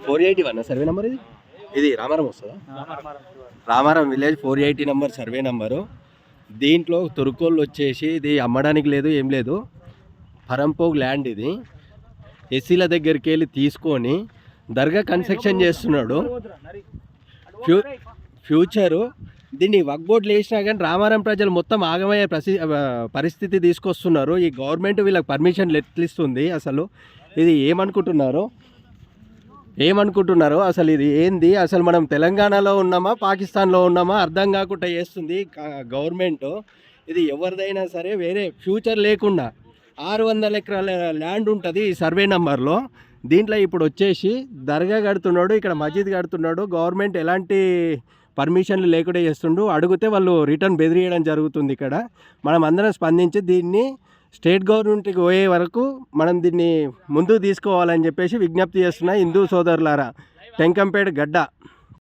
481 survey number ఇది. ఇది రామారం వస్తుందా? Ramaram village 480 number survey number. దీంట్లో తురుకోళ్ళు వచ్చేసి ఇది అమ్మడానికి లేదు, ఏం లేదు. పరంపోగ్ ల్యాండ్ ఇది. ఎస్సీల దగ్గరికి వెళ్ళి తీసుకొని దర్గా కన్స్ట్రక్షన్ చేస్తున్నాడు. ఫ్యూచరు దీన్ని వక్ బోర్డులు వేసినా కానీ రామారం ప్రజలు మొత్తం ఆగమయ్యే పరిస్థితి తీసుకొస్తున్నారు. ఈ గవర్నమెంట్ వీళ్ళకి పర్మిషన్లు ఎట్లిస్తుంది? అసలు ఇది ఏమనుకుంటున్నారో అసలు ఇది ఏంది? అసలు మనం తెలంగాణలో ఉన్నామా పాకిస్తాన్లో ఉన్నామా అర్థం కాకుండా చేస్తుంది గవర్నమెంట్. ఇది ఎవరిదైనా సరే వేరే ఫ్యూచర్ లేకుండా 600 ఎకరాల ల్యాండ్ ఉంటుంది ఈ సర్వే నెంబర్లో. దీంట్లో ఇప్పుడు వచ్చేసి దర్గా కడుతున్నాడు, ఇక్కడ మసీద్ కడుతున్నాడు. గవర్నమెంట్ ఎలాంటి పర్మిషన్లు లేకుండా చేస్తుండు. అడిగితే వాళ్ళు రిటర్న్ బెదిరియడం జరుగుతుంది. ఇక్కడ మనం అందరం స్పందించి దీన్ని స్టేట్ గవర్నమెంట్కి పోయే వరకు మనం దీన్ని ముందుకు తీసుకోవాలని చెప్పేసి విజ్ఞప్తి చేస్తున్నా హిందూ సోదరులారా. టెంకంపేట గడ్డ